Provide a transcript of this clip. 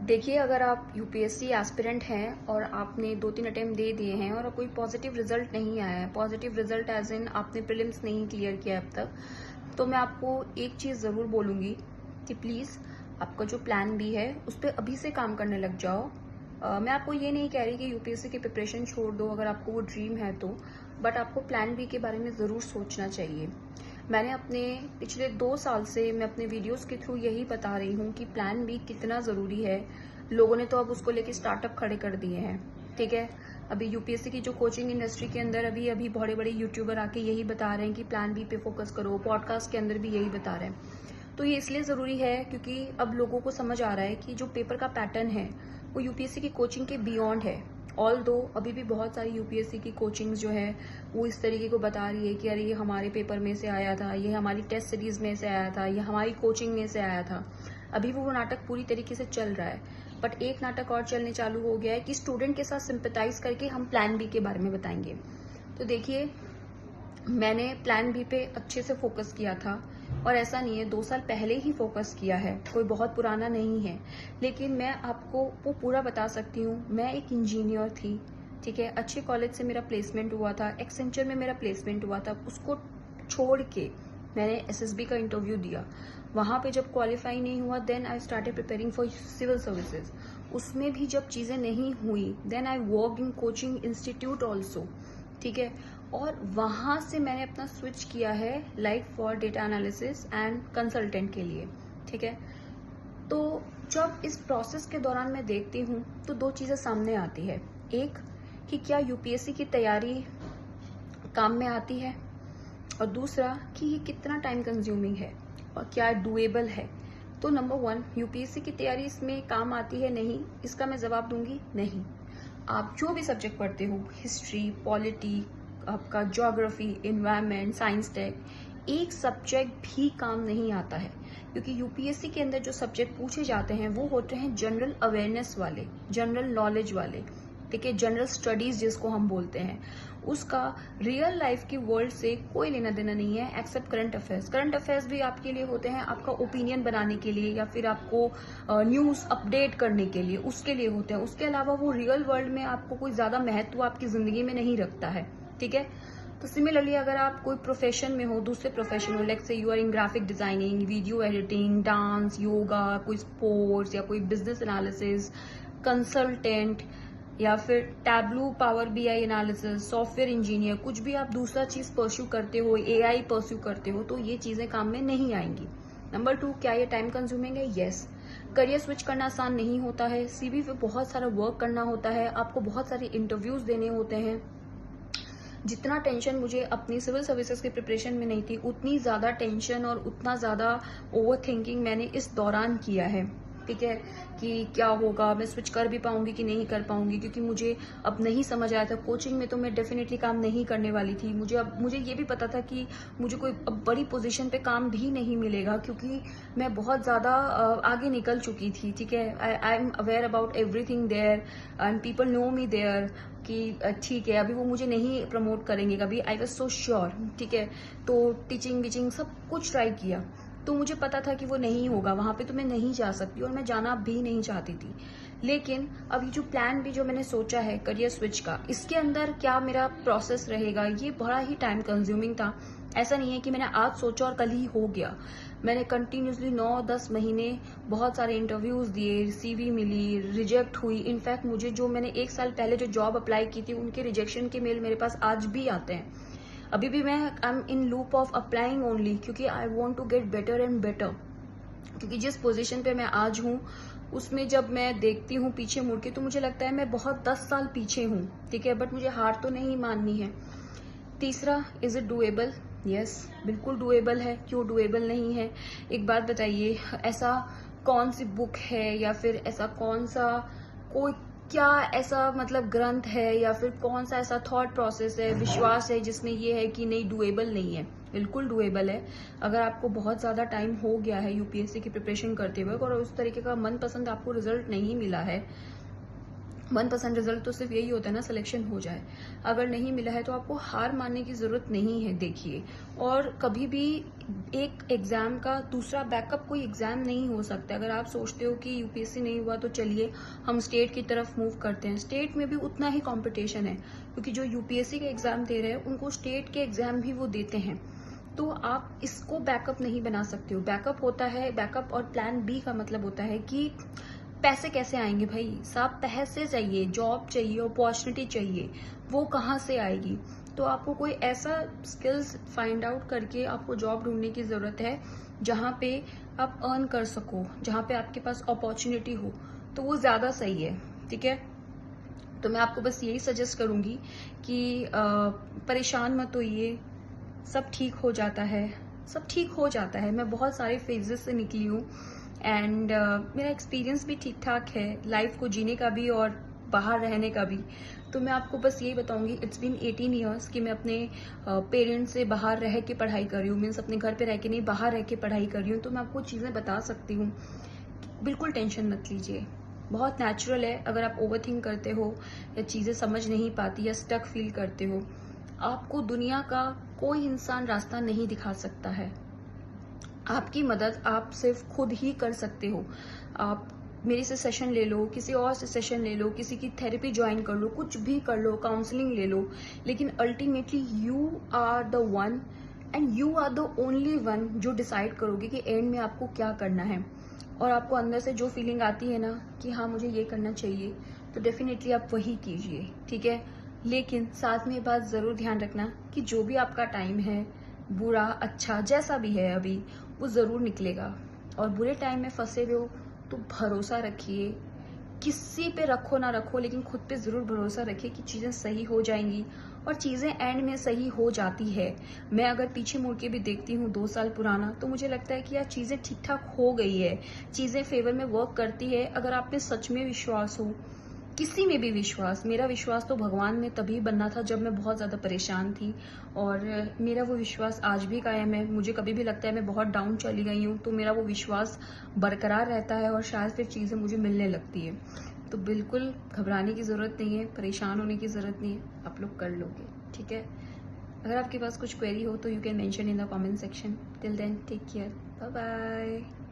देखिए, अगर आप यूपीएससी एस्पिरेंट हैं और आपने 2-3 अटेम्प्ट दे दिए हैं और कोई पॉजिटिव रिजल्ट नहीं आया है, पॉजिटिव रिजल्ट एज इन आपने प्रीलिम्स नहीं क्लियर किया अब तक, तो मैं आपको एक चीज़ ज़रूर बोलूँगी कि प्लीज़ आपका जो प्लान बी है उस पर अभी से काम करने लग जाओ। मैं आपको ये नहीं कह रही कि यूपीएससी की प्रिपरेशन छोड़ दो अगर आपको वो ड्रीम है तो, बट आपको प्लान बी के बारे में ज़रूर सोचना चाहिए। मैंने अपने पिछले 2 साल से मैं अपने वीडियोस के थ्रू यही बता रही हूँ कि प्लान बी कितना ज़रूरी है। लोगों ने तो अब उसको लेके स्टार्टअप खड़े कर दिए हैं, ठीक है। अभी यूपीएससी की जो कोचिंग इंडस्ट्री के अंदर अभी अभी बड़े बड़े यूट्यूबर आके यही बता रहे हैं कि प्लान बी पे फोकस करो, पॉडकास्ट के अंदर भी यही बता रहे हैं। तो ये इसलिए ज़रूरी है क्योंकि अब लोगों को समझ आ रहा है कि जो पेपर का पैटर्न है वो यूपीएससी की कोचिंग के बियॉन्ड है। ऑल दो अभी भी बहुत सारी यूपीएससी की कोचिंग्स जो है वो इस तरीके को बता रही है कि अरे ये हमारे पेपर में से आया था, ये हमारी टेस्ट सीरीज में से आया था, ये हमारी कोचिंग में से आया था। अभी वो नाटक पूरी तरीके से चल रहा है, बट एक नाटक और चलने चालू हो गया है कि स्टूडेंट के साथ सिंपैथाइज करके हम प्लान बी के बारे में बताएंगे। तो देखिए, मैंने प्लान बी पे अच्छे से फोकस किया था और ऐसा नहीं है 2 साल पहले ही फोकस किया है, कोई बहुत पुराना नहीं है। लेकिन मैं आपको वो पूरा बता सकती हूँ। मैं एक इंजीनियर थी, ठीक है, अच्छे कॉलेज से मेरा प्लेसमेंट हुआ था, एक्सेंचर में मेरा प्लेसमेंट हुआ था। उसको छोड़ के मैंने एसएसबी का इंटरव्यू दिया। वहाँ पे जब क्वालिफाई नहीं हुआ then I started preparing for civil services. उसमें भी जब चीज़ें नहीं हुई then I work in coaching institute also, ठीक है। और वहाँ से मैंने अपना स्विच किया है like for data analysis and consultant के लिए, ठीक है। तो जब इस प्रोसेस के दौरान मैं देखती हूँ तो 2 चीज़ें सामने आती है। एक कि क्या यूपीएससी की तैयारी काम में आती है, और दूसरा कि ये कितना टाइम कंज्यूमिंग है और क्या डुएबल है। तो नंबर 1, यूपीएससी की तैयारी इसमें काम आती है नहीं, इसका मैं जवाब दूंगी नहीं। आप जो भी सब्जेक्ट पढ़ते हो, हिस्ट्री, पॉलिटी, आपका ज्योग्राफी, एनवायरनमेंट, साइंस टेक, एक सब्जेक्ट भी काम नहीं आता है। क्योंकि यूपीएससी के अंदर जो सब्जेक्ट पूछे जाते हैं वो होते हैं जनरल अवेयरनेस वाले, जनरल नॉलेज वाले, ठीक है, जनरल स्टडीज जिसको हम बोलते हैं। उसका रियल लाइफ की वर्ल्ड से कोई लेना देना नहीं है except current affairs. Current affairs भी आपके लिए होते हैं आपका ओपिनियन बनाने के लिए या फिर आपको न्यूज अपडेट करने के लिए, उसके लिए होते हैं। उसके अलावा वो रियल वर्ल्ड में आपको कोई ज्यादा महत्व आपकी जिंदगी में नहीं रखता है, ठीक है। तो सिमिलरली अगर आप कोई प्रोफेशन में हो, दूसरे प्रोफेशन हो, like say you are in graphic designing, video editing, dance, yoga, कोई स्पोर्ट्स या कोई बिजनेस एनालिसिस, कंसल्टेंट या फिर Tableau, power BI analysis, software engineer, कुछ भी आप दूसरा चीज परस्यू करते हो, एआई परस्यू करते हो, तो ये चीजें काम में नहीं आएंगी। नंबर 2, क्या ये टाइम कंज्यूमिंग है? यस। करियर स्विच करना आसान नहीं होता है, सीवी पे बहुत सारा वर्क करना होता है, आपको बहुत सारे इंटरव्यूज देने होते हैं। जितना टेंशन मुझे अपनी सिविल सर्विसेज की प्रिपरेशन में नहीं थी, उतनी ज्यादा टेंशन और उतना ज्यादा ओवर थिंकिंग मैंने इस दौरान किया है, ठीक है, कि क्या होगा, मैं स्विच कर भी पाऊंगी कि नहीं कर पाऊंगी, क्योंकि मुझे अब नहीं समझ आया था। कोचिंग में तो मैं डेफिनेटली काम नहीं करने वाली थी। मुझे ये भी पता था कि मुझे कोई अब बड़ी पोजीशन पे काम भी नहीं मिलेगा, क्योंकि मैं बहुत ज्यादा आगे निकल चुकी थी, ठीक है। I am aware about everything there and people know me there कि ठीक है अभी वो मुझे नहीं प्रमोट करेंगे कभी। आई वॉज सो श्योर, ठीक है। तो टीचिंग वीचिंग सब कुछ ट्राई किया, तो मुझे पता था कि वो नहीं होगा, वहां पे तो मैं नहीं जा सकती और मैं जाना भी नहीं चाहती थी। लेकिन अभी जो प्लान भी जो मैंने सोचा है करियर स्विच का, इसके अंदर क्या मेरा प्रोसेस रहेगा, ये बड़ा ही टाइम कंज्यूमिंग था। ऐसा नहीं है कि मैंने आज सोचा और कल ही हो गया। मैंने कंटिन्यूसली 9-10 महीने बहुत सारे इंटरव्यूज दिए, सीवी मिली, रिजेक्ट हुई। इनफैक्ट मुझे जो मैंने 1 साल पहले जो जॉब अप्लाई की थी उनके रिजेक्शन के मेल मेरे पास आज भी आते हैं। अभी भी मैं I am in loop of applying only, क्योंकि I want to get better and better. क्योंकि जिस पोजीशन पे मैं आज हूँ उसमें जब मैं देखती हूँ पीछे मुड़ के तो मुझे लगता है मैं बहुत 10 साल पीछे हूँ, ठीक है। बट मुझे हार तो नहीं माननी है। तीसरा, इज इट डुएबल? यस, बिल्कुल डुएबल है। क्यों डुएबल नहीं है? एक बात बताइए, ऐसा कौन सी बुक है या फिर ऐसा कौन सा कोई क्या ऐसा मतलब ग्रंथ है या फिर कौन सा ऐसा थॉट प्रोसेस है, विश्वास है जिसमें ये है कि नहीं डुएबल नहीं है? बिल्कुल डुएबल है। अगर आपको बहुत ज्यादा टाइम हो गया है यूपीएससी की प्रिपरेशन करते हुए और उस तरीके का मनपसंद आपको रिजल्ट नहीं मिला है, 1% रिजल्ट तो सिर्फ यही होता है ना, सिलेक्शन हो जाए। अगर नहीं मिला है तो आपको हार मानने की जरूरत नहीं है। देखिए, और कभी भी एक एग्जाम का दूसरा बैकअप कोई एग्जाम नहीं हो सकता। अगर आप सोचते हो कि यूपीएससी नहीं हुआ तो चलिए हम स्टेट की तरफ मूव करते हैं, स्टेट में भी उतना ही कंपटीशन है, क्योंकि जो यूपीएससी के एग्जाम दे रहे हैं उनको स्टेट के एग्जाम भी वो देते हैं। तो आप इसको बैकअप नहीं बना सकते हो। बैकअप होता है, बैकअप और प्लान बी का मतलब होता है कि पैसे कैसे आएंगे भाई साहब, पैसे चाहिए, जॉब चाहिए, अपॉर्चुनिटी चाहिए, वो कहाँ से आएगी। तो आपको कोई ऐसा स्किल्स फाइंड आउट करके आपको जॉब ढूंढने की जरूरत है जहाँ पे आप अर्न कर सको, जहाँ पे आपके पास अपॉर्चुनिटी हो, तो वो ज्यादा सही है। ठीक है, तो मैं आपको बस यही सजेस्ट करूंगी कि परेशान मत होइए, सब ठीक हो जाता है, सब ठीक हो जाता है। मैं बहुत सारे फेजेस से निकली हूँ एंड मेरा एक्सपीरियंस भी ठीक ठाक है लाइफ को जीने का भी और बाहर रहने का भी। तो मैं आपको बस यही बताऊंगी, इट्स बीन 18 ईयर्स कि मैं अपने पेरेंट्स से बाहर रह के पढ़ाई कर रही हूँ, मीन्स अपने घर पे रह के नहीं, बाहर रह के पढ़ाई कर रही हूँ। तो मैं आपको चीज़ें बता सकती हूँ, बिल्कुल टेंशन मत लीजिए, बहुत नेचुरल है। अगर आप ओवरथिंक करते हो या चीज़ें समझ नहीं पाती या स्टक फील करते हो, आपको दुनिया का कोई इंसान रास्ता नहीं दिखा सकता है। आपकी मदद आप सिर्फ खुद ही कर सकते हो। आप मेरे से सेशन ले लो, किसी और से सेशन ले लो, किसी की थेरेपी ज्वाइन कर लो, कुछ भी कर लो, काउंसलिंग ले लो, लेकिन ultimately you are the one and you are the only one जो डिसाइड करोगे कि एंड में आपको क्या करना है। और आपको अंदर से जो फीलिंग आती है ना कि हाँ मुझे ये करना चाहिए, तो डेफिनेटली आप वही कीजिए। ठीक है, लेकिन साथ में ये बात जरूर ध्यान रखना कि जो भी आपका टाइम है, बुरा अच्छा जैसा भी है अभी, वो जरूर निकलेगा। और बुरे टाइम में फंसे हुए हो तो भरोसा रखिए, किसी पे रखो ना रखो, लेकिन खुद पे जरूर भरोसा रखिए कि चीजें सही हो जाएंगी। और चीजें एंड में सही हो जाती है। मैं अगर पीछे मुड़ के भी देखती हूँ 2 साल पुराना, तो मुझे लगता है कि यार चीजें ठीक ठाक हो गई है, चीजें फेवर में वर्क करती है। अगर आप में सच में विश्वास हो, किसी में भी विश्वास, मेरा विश्वास तो भगवान में तभी बनना था जब मैं बहुत ज्यादा परेशान थी, और मेरा वो विश्वास आज भी कायम है। मुझे कभी भी लगता है मैं बहुत डाउन चली गई हूँ तो मेरा वो विश्वास बरकरार रहता है और शायद फिर चीजें मुझे मिलने लगती है। तो बिल्कुल घबराने की जरूरत नहीं है, परेशान होने की जरूरत नहीं है, आप लोग कर लोगे। ठीक है, अगर आपके पास कुछ क्वेरी हो तो you can mention in the comment section. Till then take care, bye bye.